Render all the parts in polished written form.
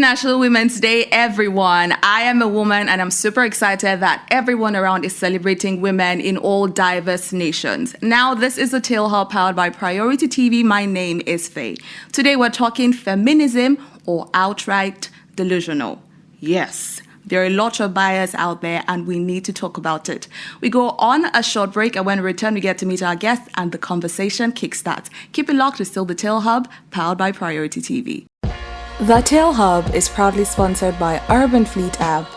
International Women's Day, everyone. I am a woman and I'm super excited that everyone around is celebrating women in all diverse nations. Now, this is the Tale Hub powered by Priority TV. My name is Faye. Today, we're talking feminism or outright delusional. Yes. There are a lot of bias out there and we need to talk about it. We go on a short break and when we return, we get to meet our guests and the conversation kickstarts. Keep it locked, it's still the Tale Hub, powered by Priority TV. The Tale Hub is proudly sponsored by Urban Fleet app,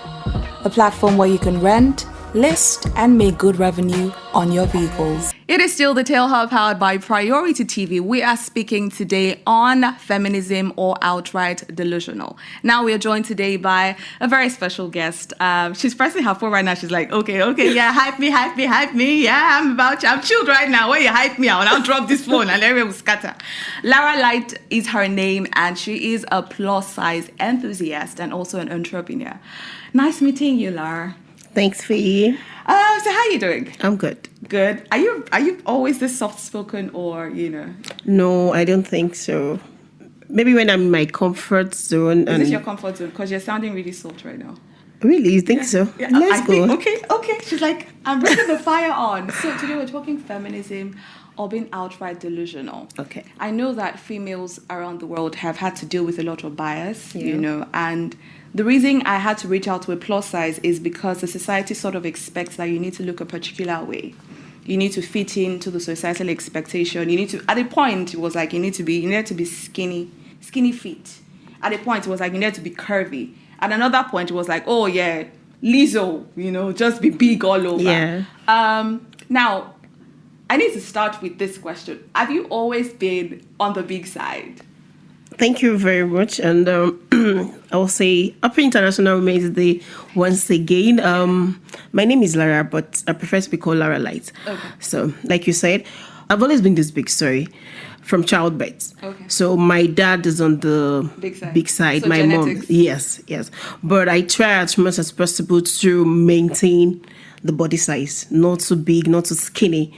a platform where you can rent, list, and make good revenue on your vehicles. It is still the Tale Hub powered by Priority TV. We are speaking today on feminism or outright delusional. Now we are joined today by a very special guest. She's pressing her phone right now. She's like, okay, yeah, hype me. Yeah, I'm chilled right now. When you hype me out, I'll drop this phone and everyone will scatter. Lara Light is her name and she is a plus size enthusiast and also an entrepreneur. Nice meeting you, Lara. Thanks, Faye. So how are you doing? I'm good. Good. Are you always this soft-spoken or, No, I don't think so. Maybe when I'm in my comfort zone. Is this your comfort zone? Because you're sounding really soft right now. Really? You think so? Yeah. Let's go. Okay. She's like, I'm bringing the fire on. So today we're talking feminism or being outright delusional. Okay. I know that females around the world have had to deal with a lot of bias, and the reason I had to reach out to a plus size is because the society sort of expects that you need to look a particular way. You need to fit into the societal expectation. You need to, at a point, it was like you needed to be skinny fit. At a point, it was like you needed to be curvy. At another point, it was like, oh yeah, Lizzo, just be big all over. Yeah. Now, I need to start with this question. Have you always been on the big side? Thank you very much. And I will say Happy International Women's Day once again. My name is Lara, but I prefer to be called Lara Light. Okay. So, like you said, I've always been this big, from childbirth. Okay. So my dad is on the big side. So my genetics. Mom, yes. But I try as much as possible to maintain the body size, not too big, not too skinny.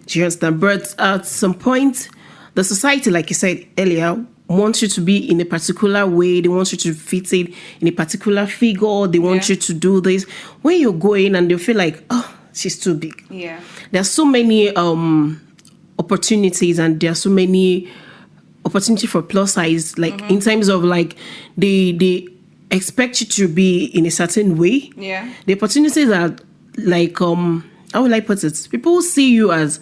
Do you understand? But at some point, the society, like you said earlier, wants you to be in a particular way. They want you to fit in a particular figure. They want you to do this. When you go in and they feel like, oh, she's too big. Yeah. There's so many opportunities and there's so many opportunity for plus size, like in terms of like they expect you to be in a certain way. Yeah. The opportunities are like, how will I put it? People see you as,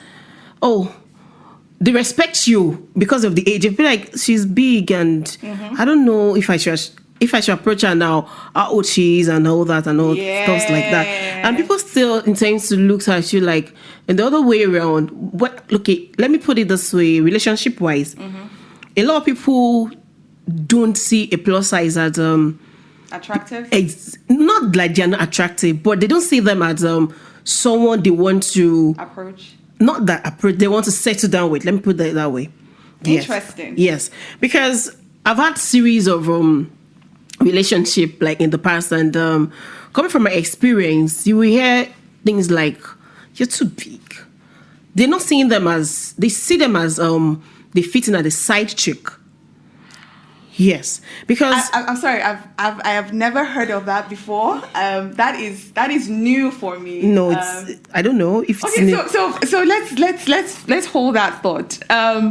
they respect you because of the age. They feel like she's big and I don't know if I should approach her now, how old she is and all that and all stuff like that. And people still intend to look at you like, and the other way around, let me put it this way, relationship-wise, a lot of people don't see a plus size as attractive? Not like they're not attractive, but they don't see them as someone they want to approach. Not that approach, they want to settle down with. Let me put that way. Interesting. Yes. Because I've had series of relationship like in the past, and coming from my experience, you will hear things like, you're too big. They're not seeing them as, they see them as they fit in at the side chick. Yes, because I'm sorry, I have never heard of that before. That is new for me. No, it's I don't know if it's new. So let's hold that thought.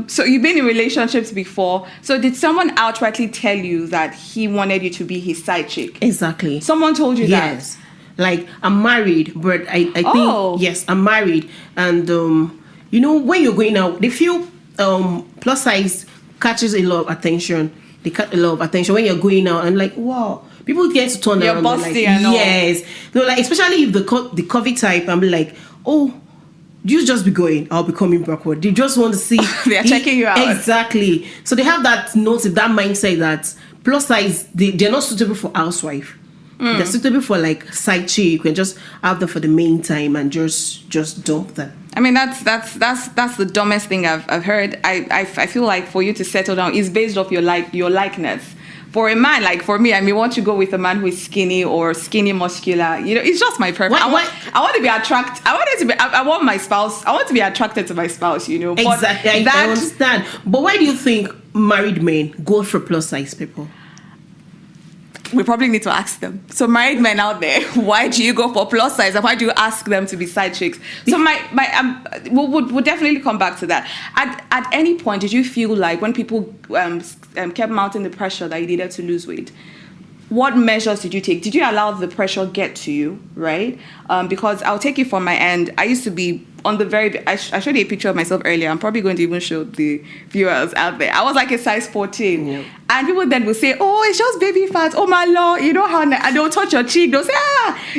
So you've been in relationships before. So did someone outrightly tell you that he wanted you to be his side chick? Exactly. Someone told you that? Yes. Like, I'm married, but I think yes, I'm married, and when you're going out, they feel plus size catches a lot of attention. They cut a lot of attention when you're going out, and like, wow, people get to turn around. You're busty like, and all. Yes, they're like, especially if the coffee type, I'm like, oh, you just be going, I'll be coming backward. They just want to see. They're checking you out. Exactly. So they have that notice, that mindset that plus size, they're not suitable for housewife. They're suitable for like side chick. You can just have them for the main time and just dump them. I mean, that's the dumbest thing I've heard. I feel like for you to settle down is based off your likeness. For a man, like for me, I mean, once you go with a man who is skinny or skinny muscular, it's just my preference. I want to be attracted. I want my spouse. I want to be attracted to my spouse. Exactly. But I understand. But why do you think married men go for plus size people? we probably need to ask them. So married men out there, why do you go for plus size and why do you ask them to be side chicks? So we'll definitely come back to that. At any point, did you feel like when people kept mounting the pressure that you needed to lose weight, what measures did you take? Did you allow the pressure get to you, right? Because I'll take it from my end. I used to be on the I showed you a picture of myself earlier. I'm probably going to even show the viewers out there. I was like a size 14. Yeah. And people then will say, oh, it's just baby fat. Oh, my Lord. You know how... And they'll touch your cheek. They'll say,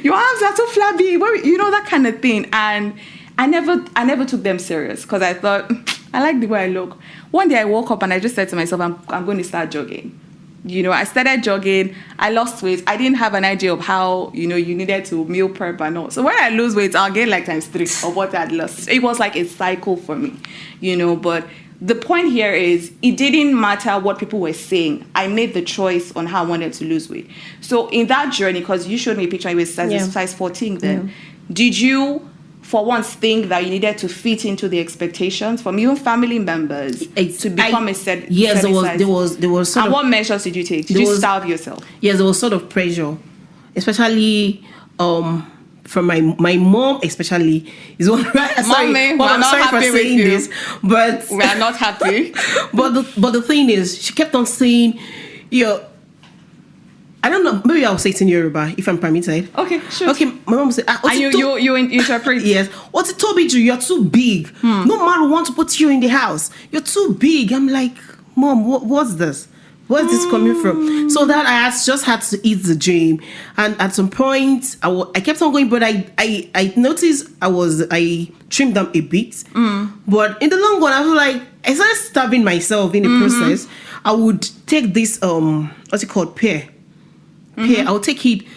your arms are too flabby. You know, that kind of thing. And I never took them serious because I thought, I like the way I look. One day I woke up and I just said to myself, I'm going to start jogging. You know, I started jogging. I lost weight. I didn't have an idea of how, you needed to meal prep and all. So when I lose weight, I'll gain like times 3 of what I'd lost. It was like a cycle for me, but the point here is it didn't matter what people were saying. I made the choice on how I wanted to lose weight. So in that journey, because you showed me a picture, I was size 14 then, did you for once think that you needed to fit into the expectations from even family members to become a set? Yes, there was. And what measures did you take? Did you starve yourself? Yes, there was sort of pressure, especially from my mom, especially is one. Mommy, we're not happy with you. This, but we are not happy. but the thing is, she kept on saying, I don't know. Maybe I'll say it in Yoruba if I'm permitted. Okay, sure. Okay, my mom said, and you interpret. Yes. What it told me to, you're too big. No man will want to put you in the house. You're too big. I'm like, Mom, what's this? Where's this coming from? So that I just had to eat the gym, and at some point I kept on going, but I noticed I trimmed them a bit. But in the long run, I was like, I started starving myself in the process. I would take this what's it called, pear. I will take it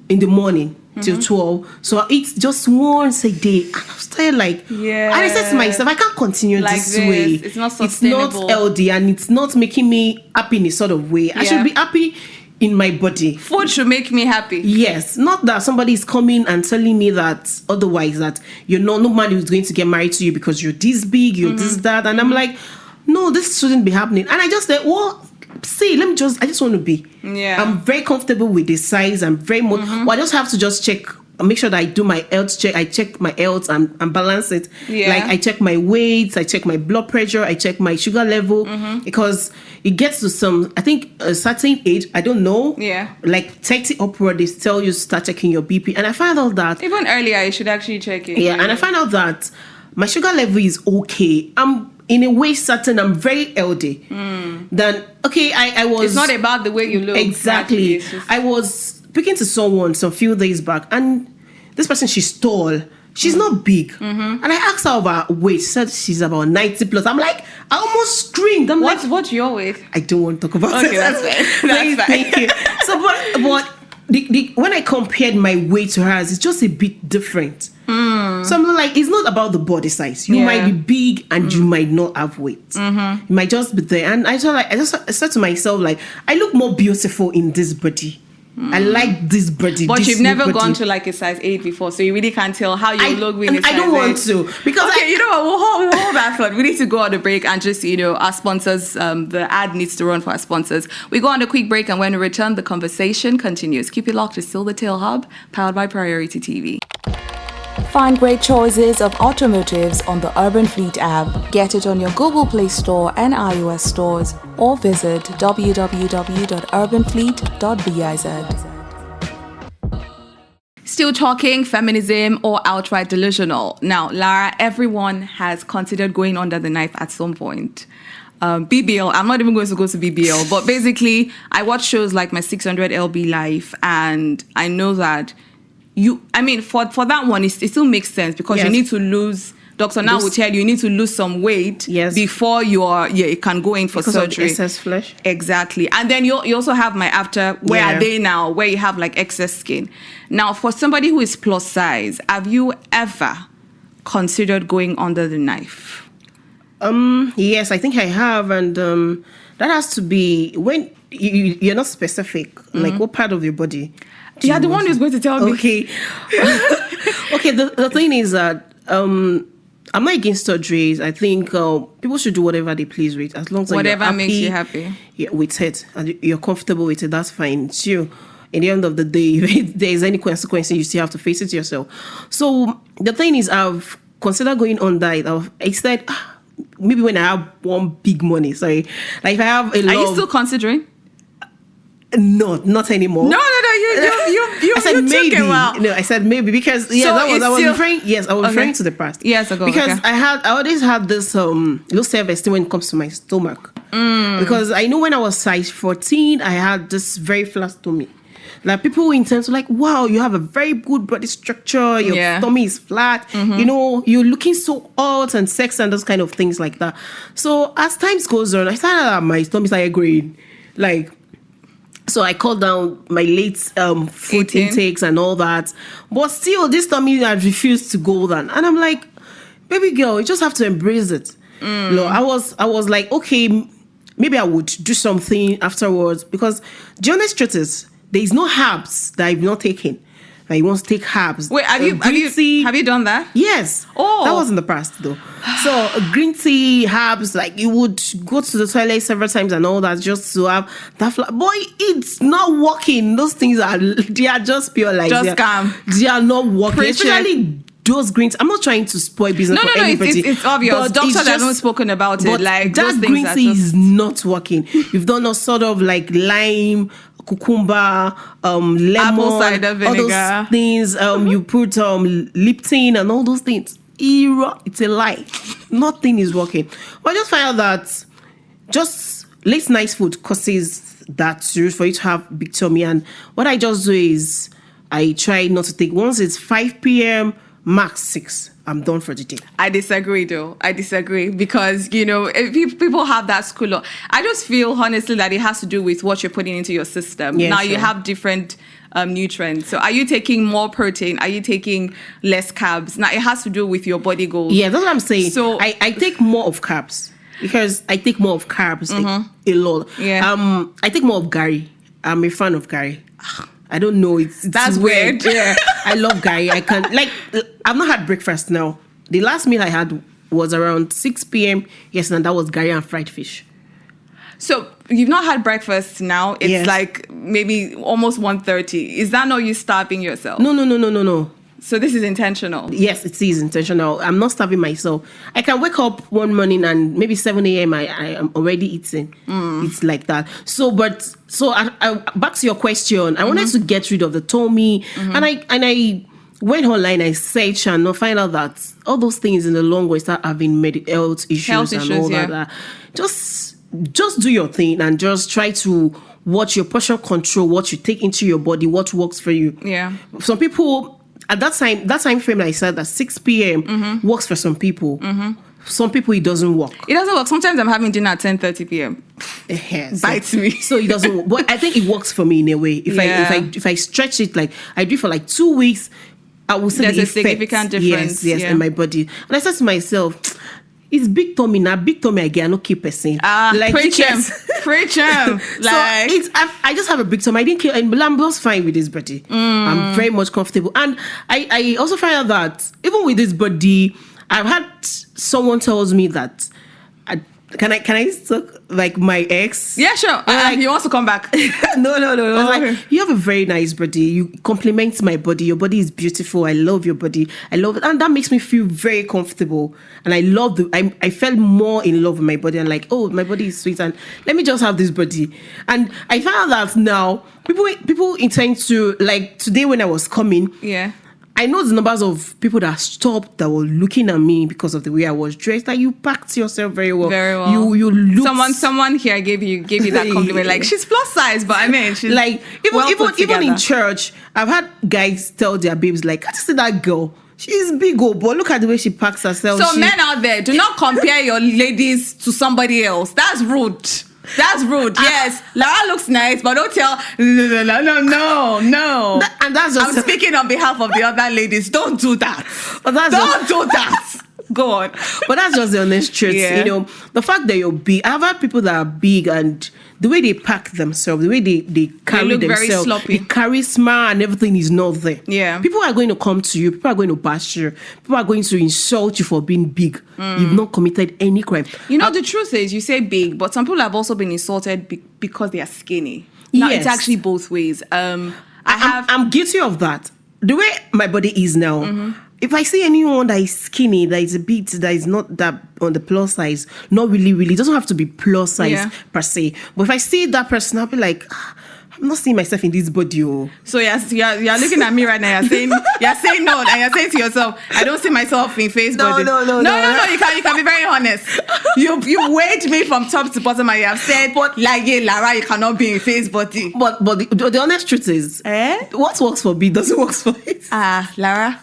in the morning till 12. So I eat just once a day. And I'm still like, and I said to myself, I can't continue like this way. It's not sustainable. It's not healthy and it's not making me happy in a sort of way. I should be happy in my body. Food should make me happy. Yes. Not that somebody is coming and telling me that otherwise, that no man is going to get married to you because you're this big, you're this, that. And I'm like, no, this shouldn't be happening. And I just said, I just want to be. Yeah. I'm very comfortable with the size. I'm very much. Well, I just have to just make sure that I do my health check. I check my health and balance it. Yeah. Like I check my weight, I check my blood pressure, I check my sugar level, because it gets to a certain age. I don't know. Yeah. Like 30 upward, they tell you to start checking your BP, and I find out that even earlier you should actually check it. Yeah, and I find out that my sugar level is okay. I'm in a way certain I'm very healthy. Then I was. It's not about the way you look. Exactly. I was speaking to someone some few days back, and this person, she's tall. She's not big. And I asked her about weight. She said she's about 90 plus. I'm like, I almost screamed. What's your weight? I don't want to talk about it. Okay, that's fine. That's fine. Thank you. So, but when I compared my weight to hers, it's just a bit different. So I'm like, it's not about the body size. You might be big and you might not have weight. You might just be there. And I said to myself, like, I look more beautiful in this body. I like this body. But this you've never body. gone to like a size 8 before, so you really can't tell how you look with a size 8. I don't want to. Because you know what, we'll hold that thought. We need to go on a break and just, our sponsors, the ad needs to run for our sponsors. We go on a quick break, and when we return, the conversation continues. Keep it locked. It's still the Tale Hub, powered by Priority TV. Find great choices of automotives on the Urban Fleet app. Get it on your Google Play Store and iOS stores, or visit www.urbanfleet.biz. Still talking feminism or outright delusional. Now, Lara, everyone has considered going under the knife at some point. BBL, I'm not even going to go to BBL, but basically, I watch shows like my 600 LB Life, and I know that for that one, it still makes sense because you need to lose. Doctor now will tell you need to lose some weight before you can go in for surgery. Of excess flesh. Exactly. And then you also have my after, where are they now, where you have like excess skin. Now, for somebody who is plus size, have you ever considered going under the knife? Yes, I think I have. And that has to be when you're not specific, like what part of your body. Yeah, the one who's going to tell me. Okay. Okay, the thing is that I'm not against surgeries. I think people should do whatever they please with, as long as Whatever you're happy, makes you happy. Yeah, with it, and you're comfortable with it. That's fine. It's you. At the end of the day, if there is any consequence, you still have to face it yourself. So the thing is, I've considered going on diet. I said maybe when I have one big money. Sorry, like if I have a lot. Are you still considering? No, not anymore. No. You I said maybe. took a while. No, I said maybe because I was referring. Yes, I was referring to the past. Years ago. Because okay. I always had this low self-esteem when it comes to my stomach. Because I know when I was size 14, I had this very flat tummy. Like people in terms of like, wow, you have a very good body structure. Your tummy is flat. You know, you're looking so hot and sexy and those kind of things like that. So as time goes on, I started my stomach started growing. Like, so I cut down my late food intakes and all that. But still, this tummy had refused to go down. And I'm like, baby girl, you just have to embrace it. No, I was like, okay, maybe I would do something afterwards. Because the honest truth is, there is no herbs that I've not taken. Like, you want to take herbs. Wait, have you done that? Yes. Oh. That was in the past, though. So, green tea, herbs, like, you would go to the toilet several times and all that just to have that. Boy, it's not working. Those things they are just pure lies. Just scam. They are not working. Preach Especially those green tea. I'm not trying to spoil business for anybody. It's obvious. Doctors haven't spoken about it. Like, that those things green tea is not working. You've done a sort of like lime, cucumber, lemon, apple cider vinegar, all those things. You put Lipton and all those things. It's a lie. Nothing is working. But I just find out that just late night food causes that for you to have big tummy. And what I just do is I try not to take once it's 5 p.m. max 6. I'm done for the day. I disagree, though. I disagree because, you know, if people have that school of, I just feel honestly that it has to do with what you're putting into your system. Yeah, now sure. you have different nutrients. So are you taking more protein? Are you taking less carbs? Now it has to do with your body goals. Yeah, that's what I'm saying. So I take more of carbs because I take more of carbs a lot. Yeah. I take more of Gary. I'm a fan of Gary. I don't know. That's weird. Yeah, I love Gary. I can I've not had breakfast now. The last meal I had was around 6 p.m. Yes, and that was Gary and fried fish. So you've not had breakfast now. It's like maybe almost 1:30. Is that not you starving yourself? No. So this is intentional. Yes, it is intentional. I'm not starving myself. I can wake up one morning and maybe 7 a.m. I am already eating. It's like that. So I back to your question. I wanted to get rid of the tummy, and I went online. I searched and I find out that all those things in the long run start having health issues and all that. Just do your thing and just try to watch your portion control, what you take into your body, what works for you. Yeah. Some people. At that time frame, I said that 6 p.m. works for some people. Some people, it doesn't work. It doesn't work. Sometimes I'm having dinner at 10:30 p.m. Bites me. So it doesn't work. But I think it works for me in a way. If I stretch it, like I do for like 2 weeks, I will see There's the a effect. significant difference. Yes, in my body. And I said to myself, it's big tummy now. Big tummy again. I no keep person. Preach him. Preach him. Like, so I just have a big tummy. I didn't care. And I'm just fine with this body. I'm very much comfortable. And I also find out that even with this body, I've had someone tells me that can I talk like my ex? Yeah, sure. He wants to come back. No. Like, you have a very nice body. You compliment my body. Your body is beautiful. I love your body. I love it. And that makes me feel very comfortable. And I love I felt more in love with my body and like, oh, my body is sweet and let me just have this body. And I found out that now people intend to, like today when I was coming, I know the numbers of people that stopped that were looking at me because of the way I was dressed. Like, you packed yourself very well. Very well. You look. Someone here gave you that compliment. Like, she's plus size, but I mean, she's like even in church, I've had guys tell their babes like, "Can't you see that girl? She's big, but look at the way she packs herself." So men out there, do not compare your ladies to somebody else. That's rude. That's rude. Yes, Lara looks nice, but don't tell. No. And that's just. I'm speaking on behalf of the other ladies. Don't do that. But don't do that. Go on. But that's just the honest truth. Yeah. You know, the fact that you're big. I've had people that are big and the way they pack themselves, the way they carry look very themselves, sloppy. the charisma and everything is not there. Yeah. People are going to come to you. People are going to bash you. People are going to insult you for being big. You've not committed any crime. You know, the truth is, you say big, but some people have also been insulted because they are skinny. Now, Yes. it's actually both ways. I'm guilty of that. The way my body is now, if I see anyone that is skinny, that is a bit, that is not that on the plus size, not really, it doesn't have to be plus size Yeah. per se. But if I see that person, I'll be like, I'm not seeing myself in this body. Oh. So you're looking at me right now. You're saying no, and you're saying to yourself, I don't see myself in face body. No. You can be very honest. You weighed me from top to bottom, and you have said, Lara, you cannot be in face body. But the honest truth is, what works for B doesn't work for it. Lara,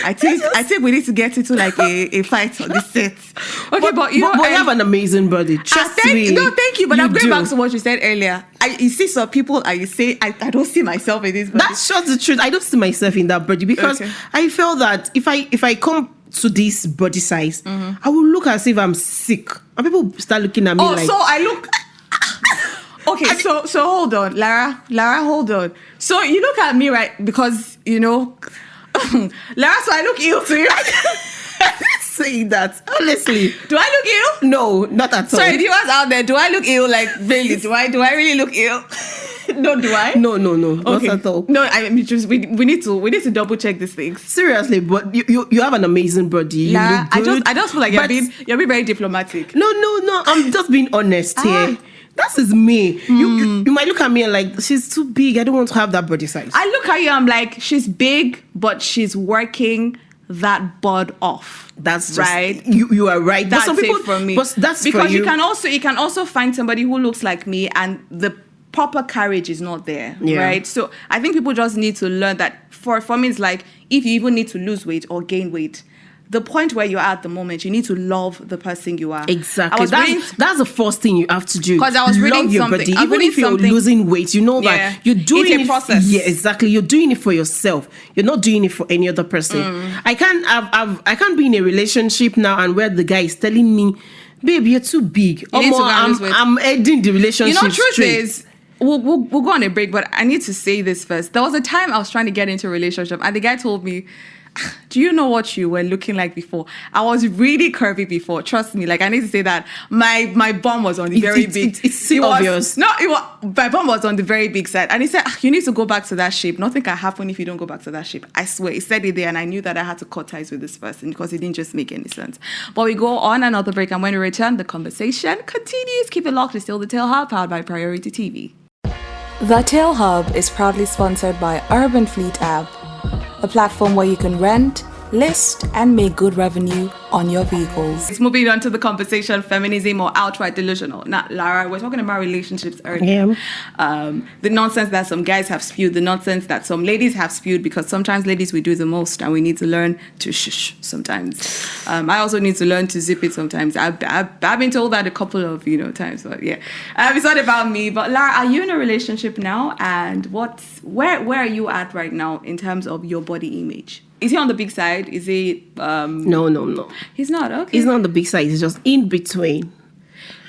I think we need to get into like a fight on this set. Okay, but you have an amazing body. Trust me. No, thank you. But I'm going do. back to what you said earlier. You see some people and you say, I don't see myself in this body. That's just the truth. I don't see myself in that body because I felt that if I come to this body size, I will look as if I'm sick. And people start looking at me like... so I look... Okay, so hold on, Lara, hold on. So you look at me, right? Because, you know... Lara, so I look ill to you. Saying that, honestly. Do I look ill? No, not at all. Sorry, viewers out there, do I look ill? Like, really? Do I really look ill? No, do I? No, not at all. No, I mean, just we need to double check these things. Seriously, but you have an amazing body. You look good. I just feel like you're being very diplomatic. No. I'm just being honest here. That is me. You might look at me and like, she's too big. I don't want to have that body size. I look at you, I'm like, she's big, but she's working that bod off. That's just, right. You are right. That's but some people, it for me. But that's because for you. You can also find somebody who looks like me and the proper carriage is not there. Yeah. Right. So I think people just need to learn that for me it's like if you even need to lose weight or gain weight, the point where you are at the moment, you need to love the person you are. Exactly. That's the first thing you have to do. Because I was reading love your something. body. Even if you're losing weight, you know that you're doing it's a process. Yeah, exactly. You're doing it for yourself. You're not doing it for any other person. I can't be in a relationship now and where the guy is telling me, babe, you're too big. I'm ending the relationship. You know, truth is, we'll go on a break, but I need to say this first. There was a time I was trying to get into a relationship and the guy told me, do you know what you were looking like before? I was really curvy before. Trust me. Like, I need to say that my bum was on the very big. It's obvious. My bum was on the very big side. And he said, you need to go back to that shape. Nothing can happen if you don't go back to that shape. I swear. He said it there and I knew that I had to cut ties with this person because it didn't just make any sense. But we go on another break and when we return, the conversation continues. Keep it locked. It's still the Tale Hub, powered by Priority TV. The Tale Hub is proudly sponsored by Urban Fleet app, a platform where you can rent, list, and make good revenue on your vehicles. It's moving on to the conversation, feminism or outright delusional. Now, Lara, we're talking about relationships earlier. Yeah. The nonsense that some guys have spewed, the nonsense that some ladies have spewed, because sometimes ladies, we do the most and we need to learn to shush sometimes. I also need to learn to zip it sometimes. I've been told that a couple of times, but yeah. It's not about me. But Lara, are you in a relationship now? And where are you at right now in terms of your body image? Is he on the big side? Is he... No. He's not, okay. He's not on the big side. He's just in between.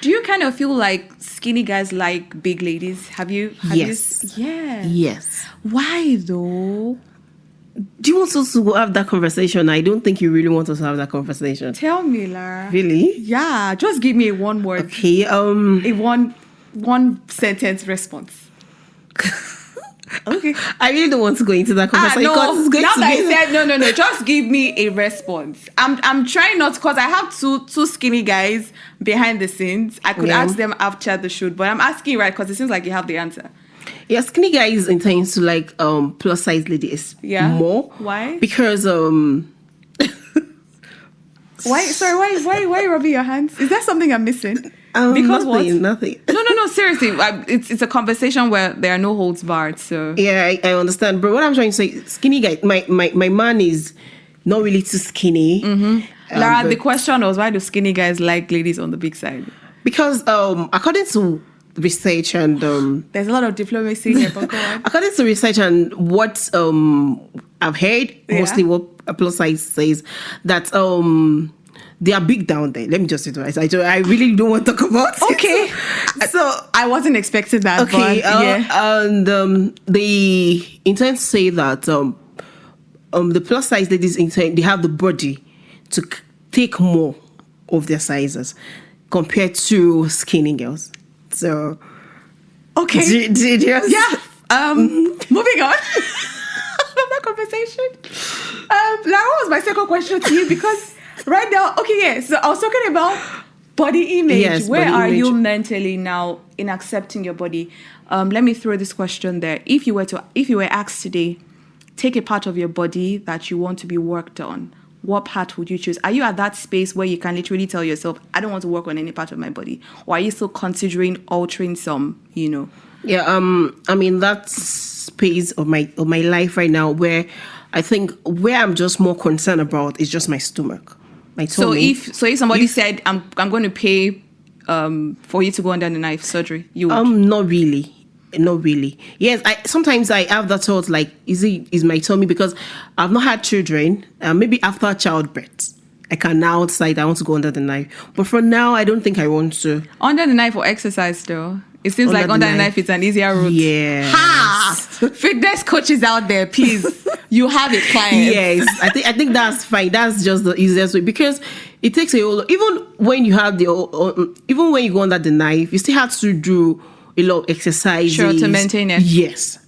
Do you kind of feel like skinny guys like big ladies? Have you? Yes. Yes. Why though? Do you want us to have that conversation? I don't think you really want us to have that conversation. Tell me, Lara. Really? Yeah. Just give me a one word. Okay. A one sentence response. Okay. I really don't want to go into that conversation. No. It's going Now to that be... I said no. Just give me a response. I'm trying not, because I have two skinny guys behind the scenes. I could ask them after the shoot, but I'm asking right because it seems like you have the answer. Yeah, skinny guys intend to like plus size ladies more. Why? Because Why? Sorry. Why are you rubbing your hands? Is there something I'm missing? Because nothing. No. Seriously, it's a conversation where there are no holds barred. So yeah, I understand. But what I'm trying to say, skinny guy, my man is not really too skinny. Lara, the question was, why do skinny guys like ladies on the big side? Because according to research and there's a lot of diplomacy here, but go on. According to research and what I've heard, mostly what a plus size says, that they are big down there. Let me just say that. I really don't want to talk about it. Okay. So I wasn't expecting that. okay, but, yeah. and they intend to say that the plus size ladies intend they have the body to take more of their sizes compared to skinny girls. So Okay. did you? Yeah. Moving on from that conversation. Lara, what was my second question to you? Because right now, okay, yeah. So I was talking about body image. Yes, Where body are image. you mentally now in accepting your body? Let me throw this question there. If you were asked today, take a part of your body that you want to be worked on, what part would you choose? Are you at that space where you can literally tell yourself, I don't want to work on any part of my body? Or are you still considering altering some, Yeah, I'm in that space of my life right now where I think where I'm just more concerned about is just my stomach, my tummy. So if somebody said I'm going to pay for you to go under the knife surgery, you would? Not really. Yes, sometimes I have that thought like, is my tummy, because I've not had children. Maybe after childbirth, I can now decide I want to go under the knife. But for now, I don't think I want to. Under the knife or exercise though? It seems like under the knife is an easier route. Yeah. Ha! Fitness coaches out there, please. You have a client. Yes, I think that's fine. That's just the easiest way, because it takes a whole. Even when you go under the knife, you still have to do a lot of exercises. Sure, to maintain it. Yes,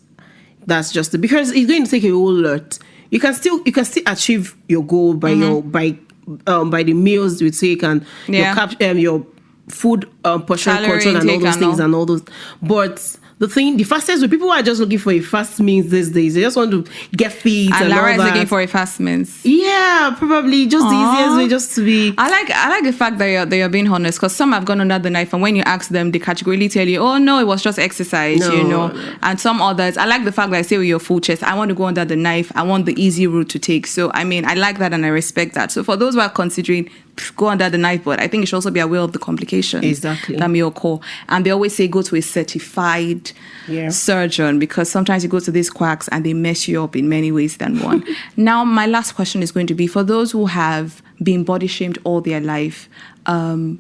that's just it, because it's going to take a whole lot. You can still achieve your goal by by the meals you take and your food portion Calorie control and all intake those and things all. and all those. But the fastest way, people are just looking for a fast means these days. They just want to get fit and Lara all is that. looking for a fast means. Yeah, probably just the easiest way, just to be. I like the fact that you're being honest, because some have gone under the knife, and when you ask them, they categorically tell you, "Oh no, it was just exercise," No. And some others, I like the fact that I say with your full chest, I want to go under the knife. I want the easy route to take. So I mean, I like that and I respect that. So for those who are considering, go under the knife, but I think you should also be aware of the complications Exactly. that may occur. And they always say go to a certified surgeon, because sometimes you go to these quacks and they mess you up in many ways than one. Now, my last question is going to be for those who have been body shamed all their life. I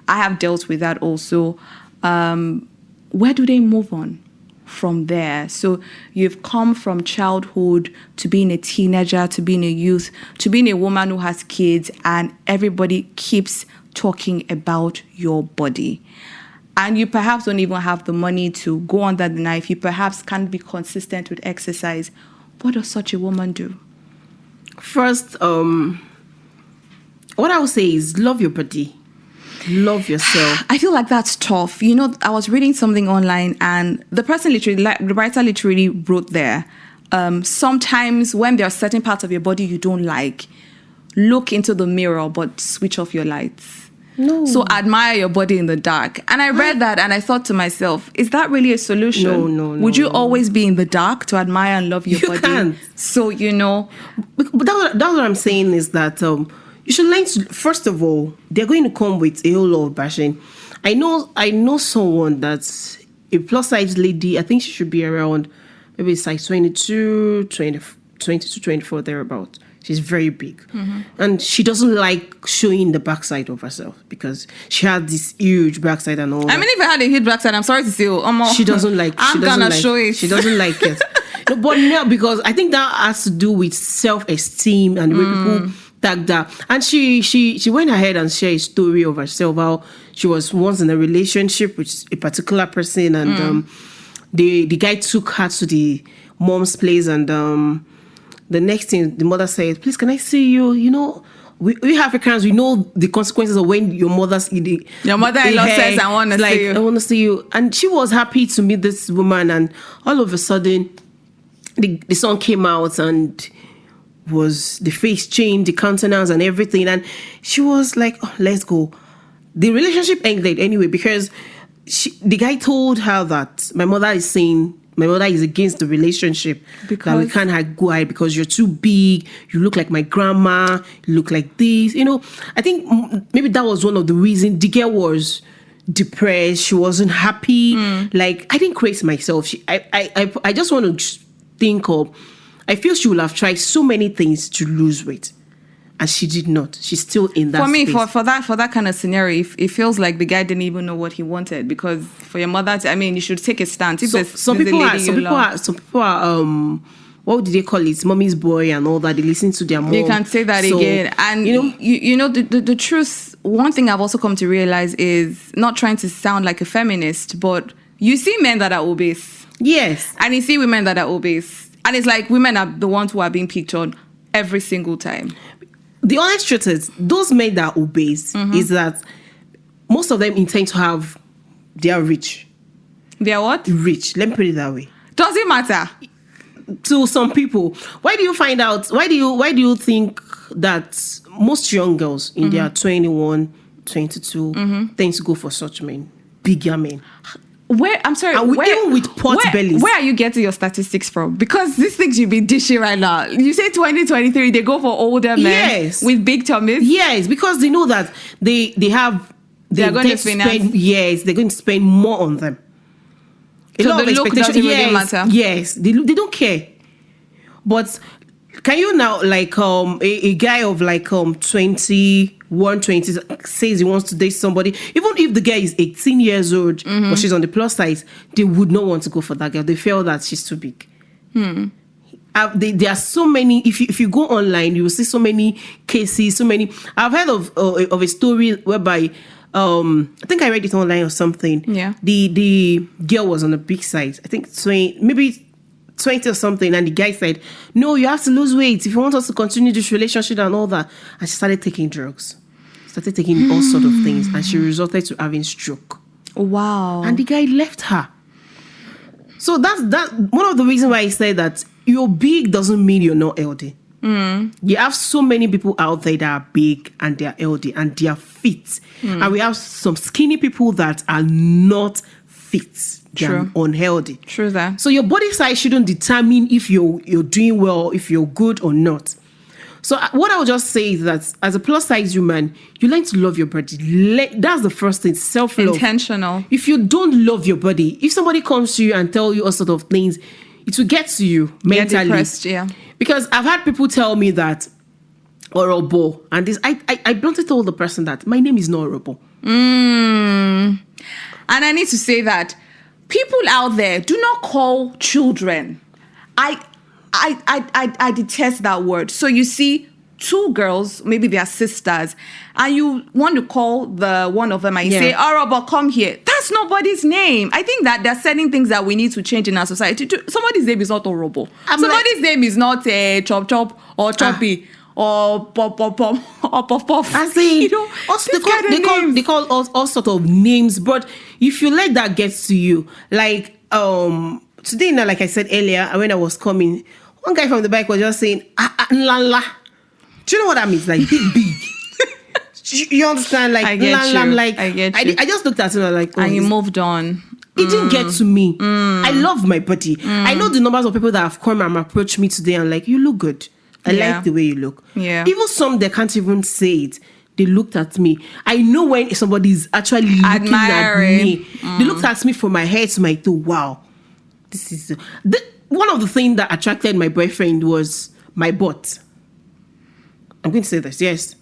have dealt with that also. Where do they move on from there? So you've come from childhood to being a teenager, to being a youth, to being a woman who has kids, and everybody keeps talking about your body. And you perhaps don't even have the money to go under the knife. You perhaps can't be consistent with exercise. What does such a woman do? First, what I would say is love your body. Love yourself. I feel like that's tough. I was reading something online, and the writer literally wrote there, sometimes when there are certain parts of your body you don't like, look into the mirror but switch off your lights. No. So admire your body in the dark. And I read that and I thought to myself, is that really a solution? No. Would you always be in the dark to admire and love your body? Can't. So, But that's what I'm saying is that you should learn to, first of all, they're going to come with a whole lot of bashing. I know someone that's a plus size lady. I think she should be around maybe size 22, 24, thereabout. She's very big. And she doesn't like showing the backside of herself because she had this huge backside and all. I mean, if I had a huge backside, I'm sorry to say, she doesn't like. I'm gonna show it. She doesn't like it. No, but no, because I think that has to do with self-esteem and the way people tag that. And she went ahead and shared a story of herself, how she was once in a relationship with a particular person, and the guy took her to the mom's place, and the next thing, the mother said, "Please, can I see you? We Africans, we know the consequences of when your your mother-in-law says, I want to see you. I want to see you." And she was happy to meet this woman, and all of a sudden, the son came out, and was the face changed, the countenance and everything, and she was like, "Oh, let's go." The relationship ended anyway because the guy told her that my mother is against the relationship, that we can't go ahead because you're too big, you look like my grandma, you look like this. I think maybe that was one of the reasons. The girl was depressed, she wasn't happy. Like, I didn't create myself. I just want to think of, I feel she would have tried so many things to lose weight. and she did not. She's still in that For me, space. for that kind of scenario, it feels like the guy didn't even know what he wanted, because for your mother to, I mean, you should take a stance. If Some people are what did they call it? Mommy's boy and all that. They listen to their mom. You can't say that again. And you know the truth. One thing I've also come to realize is, not trying to sound like a feminist, but you see men that are obese. Yes. And you see women that are obese. And it's like women are the ones who are being picked on every single time. The honest truth is, those men that are obese, is that most of them intend to have, they are rich. They are what? Rich. Let me put it that way. Does it matter? To some people. Why do you find out? Why do you think that most young girls in their 21, 22 tend to go for such men? Bigger men. I'm sorry. Even with pot bellies. Where are you getting your statistics from? Because these things you've been dishing right now. You say 2023, they go for older men with big tummies. Yes, because they know that they're going to spend. Yes, they're going to spend more on them. So the look doesn't really matter. Yes, they don't care. But can you now, like, a guy of like 21, 20 says he wants to date somebody, even if the guy is 18 years old, but she's on the plus size, they would not want to go for that girl. They feel that she's too big. There are so many. If you go online, you will see so many cases. So many. I've heard of a story whereby. I think I read it online or something. Yeah. The girl was on a big size. I think 20 or something. And the guy said, "No, you have to lose weight if you want us to continue this relationship and all that." And she started taking drugs. Started taking all sort of things. And she resorted to having stroke. Wow. And the guy left her. So that's one of the reasons why I say that you're big doesn't mean you're not healthy. You have so many people out there that are big and they are healthy and they are fit. And we have some skinny people that are not fit. They are unhealthy. True that. So your body size shouldn't determine if you're doing well, if you're good or not. So what I would just say is that as a plus size woman, you learn to love your body. That's the first thing, self-love. Intentional. If you don't love your body, if somebody comes to you and tell you all sort of things, it will get to you mentally. Get depressed, yeah. Because I've had people tell me that Orobo, and this I bluntly told the person that my name is not Orobo. And I need to say that people out there, do not call children. I detest that word. So you see two girls, maybe they are sisters, and you want to call the one of them and you say, Orobo, come here. That's nobody's name. I think that there are certain things that we need to change in our society. Somebody's name is not Orobo. Somebody's name is not Chop Chop or Choppy or Pop Pop Pop or Puff Puff. I see. Also, they call all sort of names, but if you let that get to you, like today now, like I said earlier, when I was coming, one guy from the bike was just saying, la la. Do you know what that means? Like big. You understand? Like, I get you. Like, I get you. I just looked at him and like, and you moved on. It didn't get to me. I love my body. I know the numbers of people that have come and approached me today and like, you look good. I like the way you look. Yeah. Even some that can't even say it. They looked at me. I know when somebody's actually looking at me. They looked at me from my head to my toe. Wow. This is one of the things that attracted my boyfriend was my butt. I'm going to say this. Yes.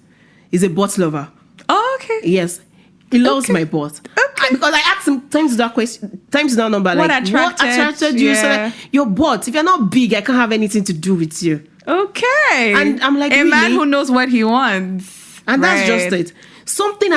He's a butt lover. Oh, okay. Yes. He loves my butt. Okay. Because I asked him times that number. What like, attracted you? Yeah. So like, your butt. If you're not big, I can't have anything to do with you. Okay. And I'm like, a really? man who knows what he wants. And that's just it. Something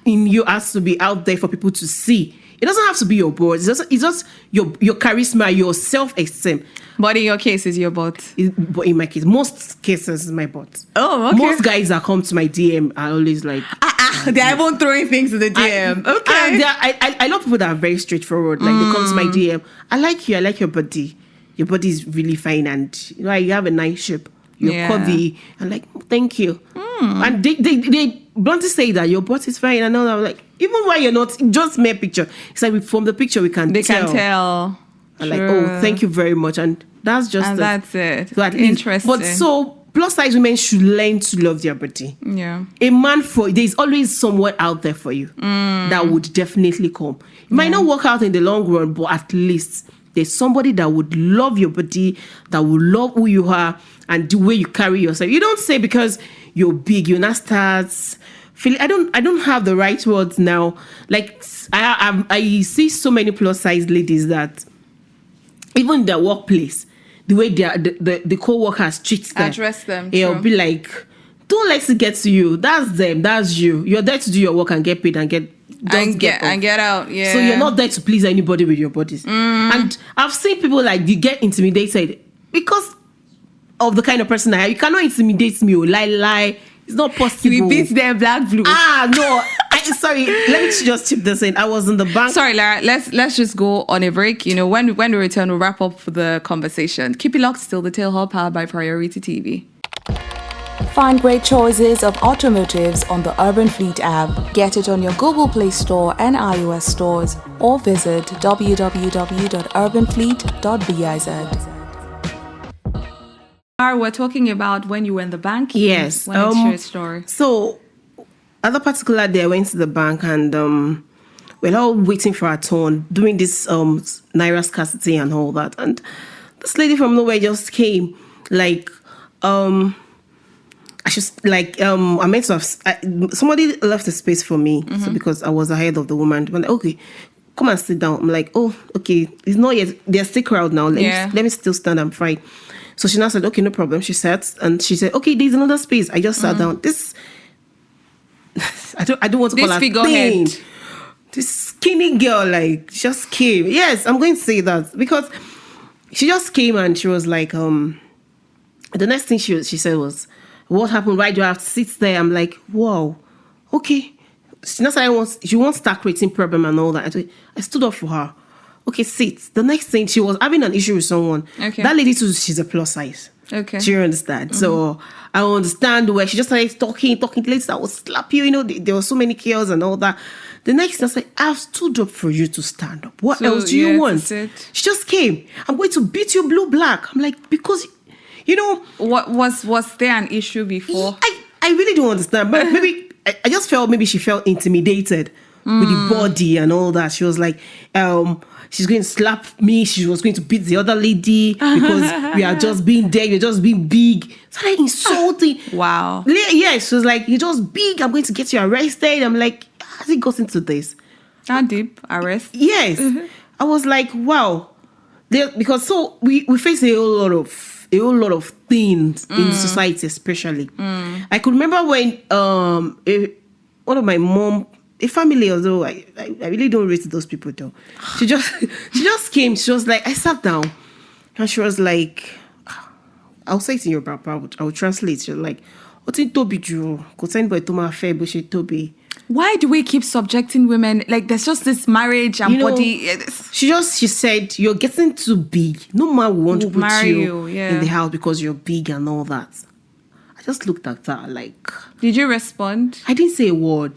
in you has to be out there for people to see. It doesn't have to be your butt. It's just your charisma, your self-esteem. But in your case, it's your butt. But in my case, most cases, it's my butt. Oh, okay. Most guys that come to my DM are always like... they're even throwing things to the DM. Okay. I love people that are very straightforward. Like, they come to my DM. I like you. I like your body. Your body is really fine. And you have a nice shape. You're curvy. I'm like, thank you. And they bluntly say that your butt is fine. And I'm like, even when you're not, just mere picture. It's like from the picture we can tell. They can tell. I'm like, oh, thank you very much. And that's just and that's it. So interesting. But so plus size women should learn to love their body. Yeah. A man there's always someone out there for you that would definitely come. It might not work out in the long run, but at least There's somebody that would love your body, that will love who you are and the way you carry yourself. You don't say because you're big, you now start feeling. I don't have the right words now. Like I see so many plus size ladies that even in their workplace, the way the co-workers treat them, address them, it'll be like, don't let it get to you. That's them. That's you. You're there to do your work and get paid and get out. Yeah. So you're not there to please anybody with your bodies. And I've seen people like you get intimidated because of the kind of person I am. You cannot intimidate me. Lie. It's not possible. We beat them black blue. No. Sorry. Let me just chip this in. I was in the bank. Sorry, Lara. Let's just go on a break. When we return, we'll wrap up the conversation. Keep it locked. Still the Tale Hub powered by Priority TV. Find great choices of automotives on the Urban Fleet app. Get it on your Google Play Store and iOS stores, or visit www.urbanfleet.biz. We're talking about when you were in the bank. Yes. When it's your story. So, at the particular day, I went to the bank and we're all waiting for our turn, doing this Naira scarcity and all that. And this lady from nowhere just came, like, I meant to have, somebody left a space for me, so because I was ahead of the woman. I'm like, okay, come and sit down. I'm like, oh, okay, it's not yet, there's still crowd now. Let me still stand, I'm fine. So she now said, okay, no problem. She sat and she said, okay, there's another space. I just sat down. This, I don't want to call her thin. This skinny girl, like, just came. Yes, I'm going to say that because she just came and she was like, the next thing she said was, what happened? Why do I have to sit there? I'm like, wow, okay. She now said she wants start creating problem and all that. I stood up for her. Okay, sit. The next thing, she was having an issue with someone. Okay. That lady too, she's a plus size. Okay. Do you understand? So I understand where she just started talking to ladies that would slap you. There were so many chaos and all that. The next thing I said, I've stood up for you to stand up. What else do you want? She just came. I'm going to beat you blue black. I'm like, because what was there an issue before? I really don't understand. But maybe I just felt maybe she felt intimidated with the body and all that. She was like, she's going to slap me. She was going to beat the other lady because we are just being there. You're just being big. So like insulting. Wow. Yeah, she was like, you're just big. I'm going to get you arrested. I'm like, has it got into this? That deep arrest? Yes. I was like, wow. Because so we face a whole lot of things in society, especially. I could remember when one of my mom, a family, although I really don't rate those people though. She just came. She was like, I sat down, and she was like, I'll say it in Yoruba, I will translate. She was like, why do we keep subjecting women? Like, there's just this marriage and body. She said, you're getting too big. No man will want to put you in the house because you're big and all that. I just looked at her like... Did you respond? I didn't say a word.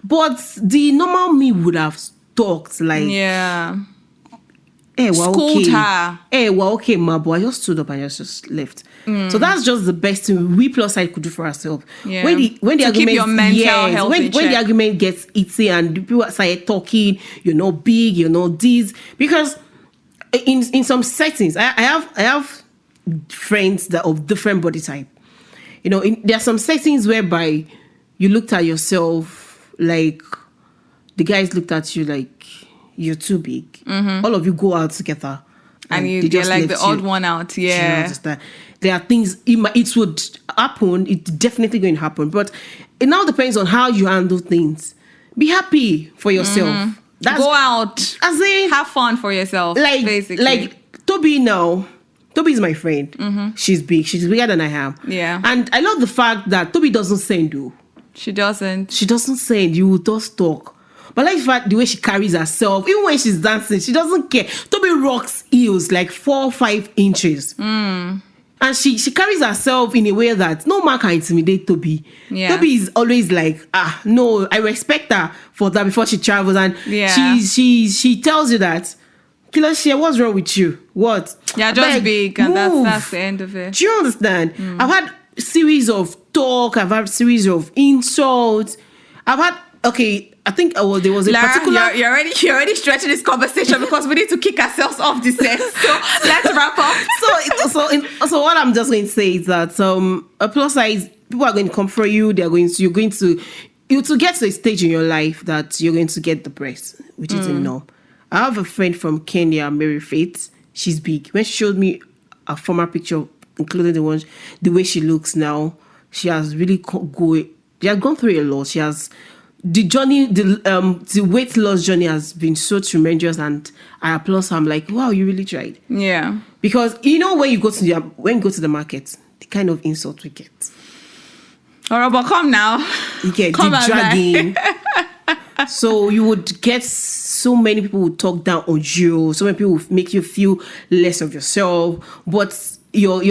But the normal me would have talked like... Yeah. Hey, well, Scold okay. her. Hey, well, okay, ma, but I just stood up and just left. So that's just the best thing we plus side could do for ourselves. Yeah. When the argument, keep your mental health when in check. the argument gets itchy and people start talking, you're not big, you're not this, because in some settings, I have friends that of different body type. There are some settings whereby you looked at yourself like the guys looked at you like you're too big. All of you go out together. And you're like the odd one out. Yeah. You understand? There are things, it would happen. It's definitely going to happen. But it now depends on how you handle things. Be happy for yourself. Go out. Have fun for yourself, basically. Like Toby now. Toby is my friend. She's big. She's bigger than I am. Yeah. And I love the fact that Toby doesn't send you. She doesn't. She doesn't send. You just talk. But like the fact the way she carries herself, even when she's dancing, she doesn't care. Toby rocks heels like 4 or 5 inches. And she carries herself in a way that no man can intimidate Toby. Yeah. Toby is always like, no, I respect her for that before she travels. And she tells you that, Kiloshia, what's wrong with you? What? Yeah, just big, and that's the end of it. Do you understand? I've had a series of talk, I've had a series of insults. I think there was a Lara, particular. you're already stretching this conversation because we need to kick ourselves off the set. So let's wrap up. So what I'm just going to say is that a plus size, people are going to come for you. You're going to get to a stage in your life that you're going to get the breast, which is a norm. I have a friend from Kenya, Mary Faith. She's big. When she showed me a former picture, including the way she looks now, she has really she has gone through a lot. She has the journey, the weight loss journey has been so tremendous, and I applaud her. I'm like, wow, you really tried. Yeah. Because when you go to the market, the kind of insult we get. All right, but come now. You get Come the on, dragging. So you would get so many people would talk down on you. So many people would make you feel less of yourself. But your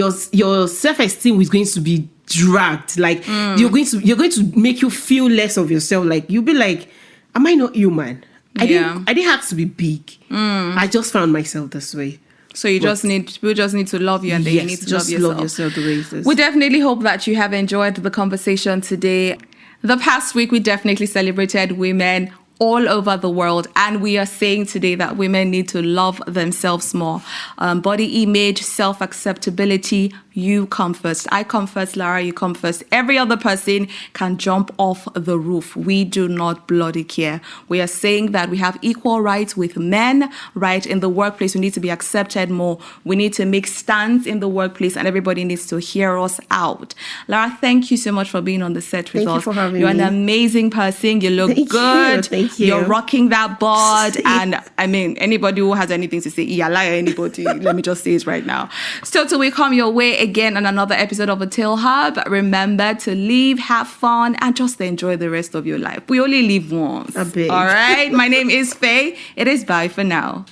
self-esteem is going to be dragged. Like you're going to make you feel less of yourself. Like you'll be like, am I not human? I didn't have to be big. I just found myself this way. So people just need to love you, and then you need to love yourself the way it is. We definitely hope that you have enjoyed the conversation today. The past week, we definitely celebrated women all over the world, and we are saying today that women need to love themselves more. Body image, self-acceptability, you come first. I come first, Lara, you come first. Every other person can jump off the roof. We do not bloody care. We are saying that we have equal rights with men, right? In the workplace, we need to be accepted more. We need to make stands in the workplace, and everybody needs to hear us out. Lara, thank you so much for being on the set with us. Thank you for having me. You're an amazing person. You look good. Thank you. You're rocking that bod. And I mean, anybody who has anything to say, yeah, lie anybody. Let me just say it right now. So till we come your way again on another episode of the Tale Hub, remember to live, have fun, and just enjoy the rest of your life. We only live once. A bit. All right. My name is Faye. It is bye for now.